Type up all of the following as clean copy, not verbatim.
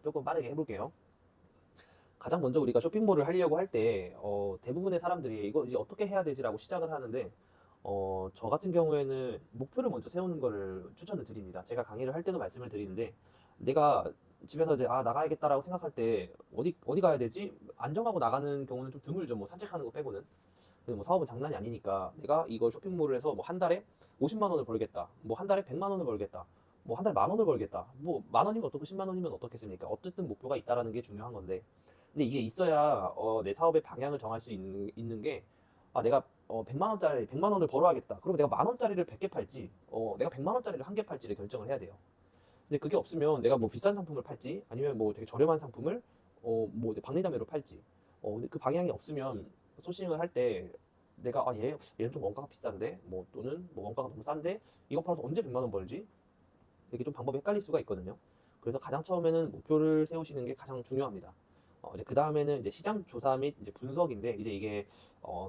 조금 빠르게 해볼게요. 가장 먼저 우리가 쇼핑몰을 하려고 할 때 대부분의 사람들이 이거 이제 어떻게 해야 되지라고 시작을 하는데 저 같은 경우에는 목표를 먼저 세우는 거를 추천을 드립니다. 제가 강의를 할 때도 말씀을 드리는데 내가 집에서 이제 나가야겠다라고 생각할 때 어디 가야 되지? 안정하고 나가는 경우는 좀 드물죠. 뭐 산책하는 거 빼고는. 근데 뭐 사업은 장난이 아니니까 내가 이걸 쇼핑몰을 해서 뭐 한 달에 50만 원을 벌겠다. 뭐 한 달에 100만 원을 벌겠다. 뭐 한 달에 만 원을 벌겠다. 뭐 만 원이면 어떻고 10만 원이면 어떻겠습니까? 어쨌든 목표가 있다라는 게 중요한 건데. 근데 이게 있어야 내 사업의 방향을 정할 수 있는 게 내가 100만 원짜리 100만 원을 벌어야겠다. 그러면 내가 만 원짜리를 100개 팔지. 내가 100만 원짜리를 한 개 팔지를 결정을 해야 돼요. 근데 그게 없으면 내가 뭐 비싼 상품을 팔지 아니면 뭐 되게 저렴한 상품을 뭐 박리담회로 팔지. 근데 그 방향이 없으면 소싱을 할 때 내가 얘는 좀 원가가 비싼데 뭐 또는 뭐 원가가 너무 싼데 이거 팔아서 언제 100만 원 벌지? 이게 좀 방법이 헷갈릴 수가 있거든요. 그래서 가장 처음에는 목표를 세우시는 게 가장 중요합니다. 이제 그 다음에는 이제 시장 조사 및 이제 분석인데 이제 이게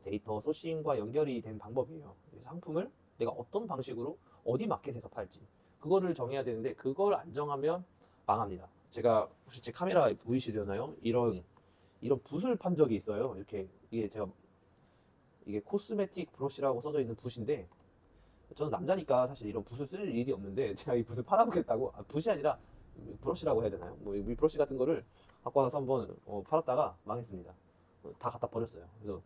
데이터 소싱과 연결이 된 방법이에요. 상품을 내가 어떤 방식으로 어디 마켓에서 팔지 그거를 정해야 되는데 그걸 안 정하면 망합니다. 제가 혹시 제 카메라 보이시려나요? 이런 붓을 판 적이 있어요. 이렇게 이게 코스메틱 브러쉬라고 써져 있는 붓인데 저는 남자니까 사실 이런 붓을 쓸 일이 없는데 제가 이 붓을 팔아보겠다고 붓이 아니라 브러쉬라고 해야 되나요? 뭐 이 브러쉬 같은 거를 갖고 와서 한번 팔았다가 망했습니다. 다 갖다 버렸어요. 그래서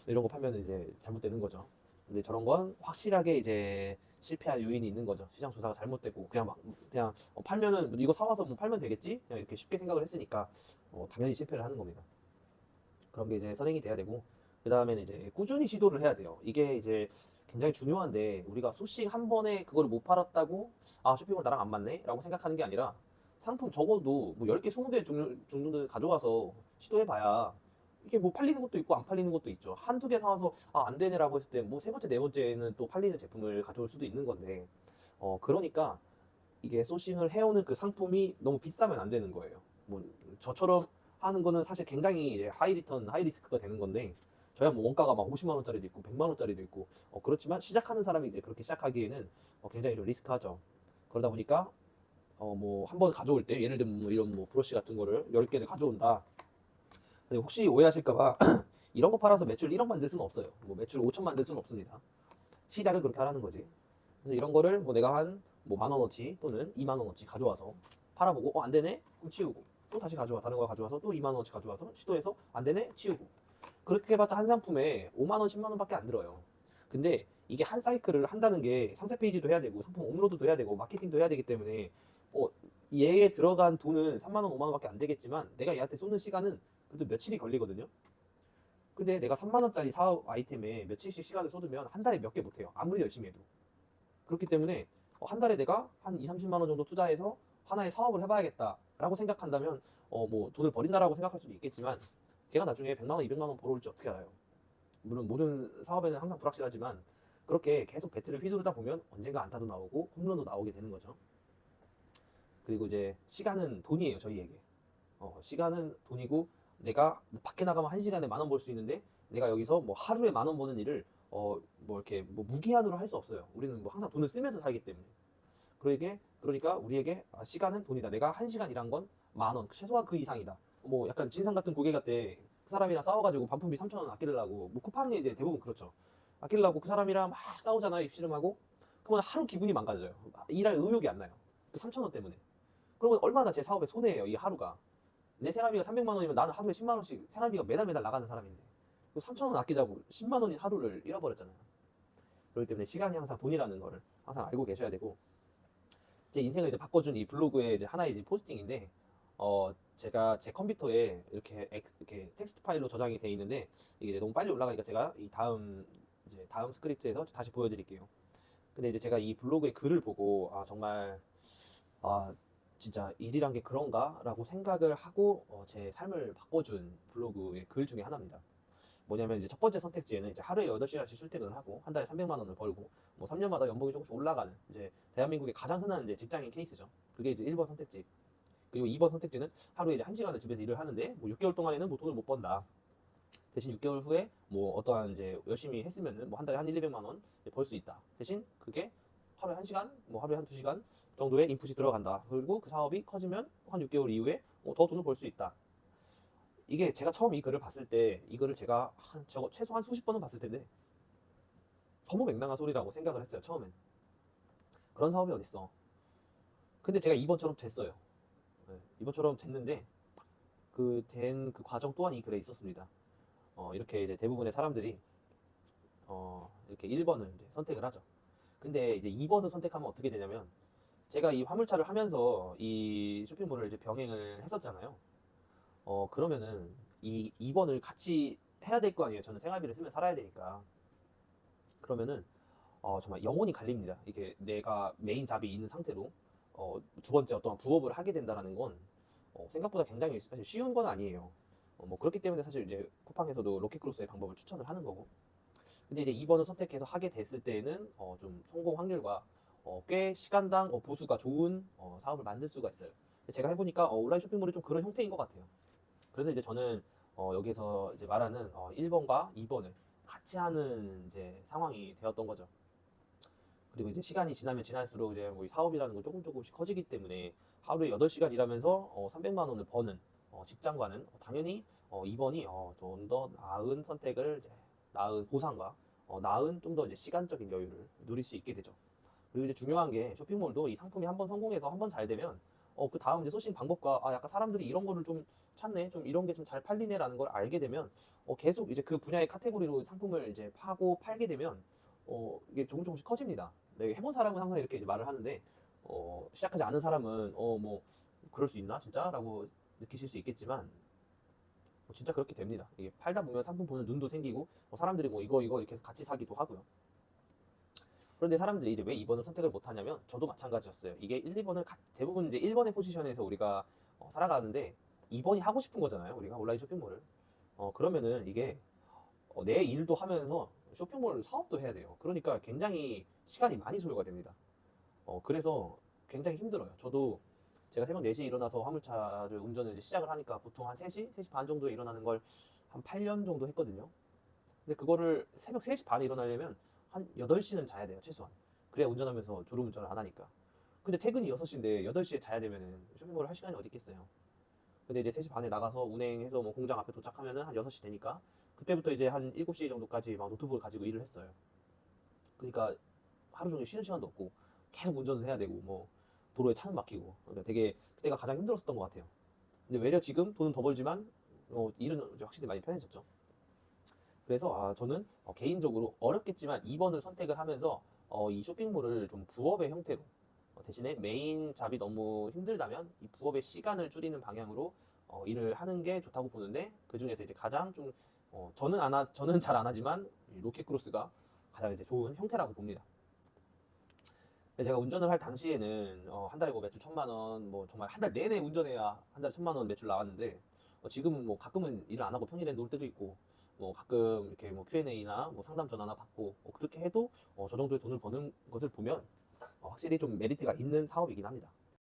이런 거 팔면 이제 잘못되는 거죠. 근데 저런 건 확실하게 이제 실패할 요인이 있는 거죠. 시장 조사가 잘못되고 그냥 팔면은 이거 사와서 뭐 팔면 되겠지? 그냥 이렇게 쉽게 생각을 했으니까 당연히 실패를 하는 겁니다. 그런 게 이제 선행이 돼야 되고 그 다음에는 이제 꾸준히 시도를 해야 돼요. 이게 이제 굉장히 중요한데 우리가 소싱 한 번에 그걸 못 팔았다고 쇼핑몰 나랑 안 맞네 라고 생각하는 게 아니라 상품 적어도 뭐 10개 20개 정도는 가져와서 시도해봐야 이게 뭐 팔리는 것도 있고 안 팔리는 것도 있죠. 한두 개 사와서 안 되네라고 했을 때 뭐 세 번째 네 번째는 또 팔리는 제품을 가져올 수도 있는 건데 그러니까 이게 소싱을 해오는 그 상품이 너무 비싸면 안 되는 거예요. 뭐 저처럼 하는 거는 사실 굉장히 이제 하이 리턴, 하이 리스크가 되는 건데 저야 뭐 원가가 막 50만 원짜리도 있고 100만 원짜리도 있고 그렇지만 시작하는 사람이 이제 그렇게 시작하기에는 굉장히 좀 리스크하죠. 그러다 보니까 뭐 한 번 가져올 때 예를 들면 뭐 이런 뭐 브러쉬 같은 거를 10개를 가져온다. 근데 혹시 오해하실까봐 이런 거 팔아서 매출 1억 만들 수는 없어요. 뭐 매출 5천 만들 수는 없습니다. 시작을 그렇게 하라는 거지. 그래서 이런 거를 뭐 내가 한 뭐 만 원어치 또는 2만 원어치 가져와서 팔아보고 안 되네? 그럼 치우고 또 다시 다른 거 가져와서 또 2만 원어치 가져와서 시도해서 안 되네? 치우고 그렇게 해봤자 한 상품에 5만 원, 10만 원밖에 안 들어요. 근데 이게 한 사이클을 한다는 게 상세 페이지도 해야 되고 상품 업로드도 해야 되고 마케팅도 해야 되기 때문에 어, 얘에 들어간 돈은 3만 원, 5만 원밖에 안 되겠지만 내가 얘한테 쏘는 시간은 그래도 며칠이 걸리거든요. 근데 내가 3만 원짜리 사업 아이템에 며칠씩 시간을 쏟으면 한 달에 몇 개 못해요. 아무리 열심히 해도. 그렇기 때문에 한 달에 내가 한 2, 30만 원 정도 투자해서 하나의 사업을 해봐야겠다라고 생각한다면 뭐 돈을 버린다라고 생각할 수도 있겠지만 걔가 나중에 100만 원, 200만 원 벌어올지 어떻게 알아요? 물론 모든 사업에는 항상 불확실하지만 그렇게 계속 배트를 휘두르다 보면 언젠가 안타도 나오고 홈런도 나오게 되는 거죠. 그리고 이제 시간은 돈이에요, 저희에게. 시간은 돈이고 내가 밖에 나가면 한 시간에 만 원 벌 수 있는데 내가 여기서 뭐 하루에 만 원 버는 일을 뭐 이렇게 뭐 무기한으로 할 수 없어요. 우리는 뭐 항상 돈을 쓰면서 살기 때문에. 그러니까 우리에게 시간은 돈이다. 내가 한 시간 일한 건 만 원, 최소한 그 이상이다. 뭐 약간 진상 같은 고객한테 그 사람이랑 싸워가지고 반품비 3천 원 아끼려고 뭐 쿠팡이 이제 대부분 그렇죠. 아끼려고 그 사람이랑 막 싸우잖아요. 입씨름하고. 그러면 하루 기분이 망가져요. 일할 의욕이 안 나요. 그 3천 원 때문에. 그러면 얼마나 제 사업에 손해예요. 이 하루가. 내 생활비가 300만 원이면 나는 하루에 10만 원씩 생활비가 매달 나가는 사람인데 3천 원 아끼자고 10만 원인 하루를 잃어버렸잖아요. 그렇기 때문에 시간이 항상 돈이라는 거를 항상 알고 계셔야 되고 제 인생을 이제 바꿔준 이 블로그의 이제 하나의 이제 포스팅인데 제가 제 컴퓨터에 이렇게 텍스트 파일로 저장이 돼 있는데 이게 너무 빨리 올라가니까 제가 이 다음 스크립트에서 다시 보여드릴게요. 근데 이제 제가 이 블로그의 글을 보고 정말 아 진짜 일이란 게 그런가라고 생각을 하고 제 삶을 바꿔준 블로그의 글 중에 하나입니다. 뭐냐면 이제 첫 번째 선택지에는 이제 하루에 8시간씩 출퇴근을 하고 한 달에 300만 원을 벌고 뭐 3년마다 연봉이 조금씩 올라가는 이제 대한민국의 가장 흔한 이제 직장인 케이스죠. 그게 이제 1번 선택지. 그리고 2번 선택지는 하루에 이제 1시간을 집에서 일을 하는데 뭐 6개월 동안에는 뭐 돈을 못 번다. 대신 6개월 후에 뭐 어떠한 이제 열심히 했으면은 뭐 한 달에 한 1, 200만 원 벌 수 있다. 대신 그게 하루에 1시간, 뭐 하루에 한 2시간 정도의 인풋이 들어간다. 그리고 그 사업이 커지면 한 6개월 이후에 더 돈을 벌 수 있다. 이게 제가 처음 이 글을 봤을 때 이 글을 제가 저거 최소한 수십 번은 봤을 텐데 너무 맹랑한 소리라고 생각을 했어요. 처음엔. 그런 사업이 어딨어. 근데 제가 2번처럼 됐어요. 네, 2번처럼 됐는데 그 과정 또한 이 글에 있었습니다. 이렇게 이제 대부분의 사람들이 이렇게 1번을 이제 선택을 하죠. 근데 이제 2번을 선택하면 어떻게 되냐면 제가 이 화물차를 하면서 이 쇼핑몰을 이제 병행을 했었잖아요. 그러면은 이 2번을 같이 해야 될 거 아니에요. 저는 생활비를 쓰면 살아야 되니까. 그러면은 정말 영혼이 갈립니다. 이게 내가 메인 잡이 있는 상태로 두 번째 어떤 부업을 하게 된다는 건 생각보다 굉장히 사실 쉬운 건 아니에요. 뭐 그렇기 때문에 사실 이제 쿠팡에서도 로켓크로스의 방법을 추천을 하는 거고. 근데 이제 2번을 선택해서 하게 됐을 때는 좀 성공 확률과 꽤 시간당 보수가 좋은 사업을 만들 수가 있어요. 제가 해보니까 온라인 쇼핑몰이 좀 그런 형태인 것 같아요. 그래서 이제 저는 여기서 이제 말하는 1번과 2번을 같이 하는 이제 상황이 되었던 거죠. 그리고 이제 시간이 지나면 지날수록 이제 뭐이 사업이라는 건 조금 조금씩 커지기 때문에 하루에 8시간 일하면서 300만 원을 버는 직장과는 당연히 2번이 좀 더 나은 선택을 이제 나은 보상과 나은 좀 더 이제 시간적인 여유를 누릴 수 있게 되죠. 그리고 이제 중요한 게 쇼핑몰도 이 상품이 한번 성공해서 한번 잘 되면 그 다음 이제 소싱 방법과 약간 사람들이 이런 거를 좀 찾네, 좀 이런 게 좀 잘 팔리네라는 걸 알게 되면 계속 이제 그 분야의 카테고리로 상품을 이제 파고 팔게 되면 이게 조금 조금씩 커집니다. 네, 해본 사람은 항상 이렇게 이제 말을 하는데 시작하지 않은 사람은 뭐 그럴 수 있나 진짜라고 느끼실 수 있겠지만 진짜 그렇게 됩니다. 이게 팔다 보면 상품 보는 눈도 생기고 사람들이 뭐 이거 이렇게 같이 사기도 하고요. 그런데 사람들이 이제 왜 2번을 선택을 못 하냐면 저도 마찬가지였어요. 이게 1, 2번을 대부분 이제 1번의 포지션에서 우리가 살아가는데 2번이 하고 싶은 거잖아요. 우리가 온라인 쇼핑몰을. 그러면은 이게 내 일도 하면서 쇼핑몰 사업도 해야 돼요. 그러니까 굉장히 시간이 많이 소요가 됩니다. 그래서 굉장히 힘들어요. 저도 제가 새벽 4시에 일어나서 화물차를 운전을 이제 시작을 하니까 보통 한 3시, 3시 반 정도에 일어나는 걸 한 8년 정도 했거든요. 근데 그거를 새벽 3시 반에 일어나려면 한 8시는 자야 돼요, 최소한. 그래야 운전하면서 졸음 운전을 안 하니까. 근데 퇴근이 6시인데 8시에 자야 되면은 쇼핑몰을 할 시간이 어디 있겠어요. 근데 이제 3시 반에 나가서 운행해서 뭐 공장 앞에 도착하면은 한 6시 되니까 그때부터 이제 한 7시 정도까지 막 노트북을 가지고 일을 했어요. 그러니까 하루 종일 쉬는 시간도 없고 계속 운전을 해야 되고 뭐 도로에 차는 막히고 그러니까 되게 그때가 가장 힘들었었던 것 같아요. 근데 외려 지금 돈은 더 벌지만 일은 확실히 많이 편해졌죠. 그래서 저는 개인적으로 어렵겠지만 2번을 선택을 하면서 이 쇼핑몰을 좀 부업의 형태로 대신에 메인 잡이 너무 힘들다면 이 부업의 시간을 줄이는 방향으로 일을 하는 게 좋다고 보는데 그 중에서 이제 가장 좀 저는 잘 안 하지만 이 로켓크로스가 가장 이제 좋은 형태라고 봅니다. 제가 운전을 할 당시에는 한 달에 뭐 매출 1,000만 원, 뭐 정말 한 달 내내 운전해야 한 달에 1,000만 원 매출 나왔는데 지금은 뭐 가끔은 일을 안 하고 평일에 놀 때도 있고 뭐 가끔 이렇게 뭐 Q&A나 뭐 상담 전화나 받고 그렇게 해도 저 정도의 돈을 버는 것을 보면 확실히 좀 메리트가 있는 사업이긴 합니다.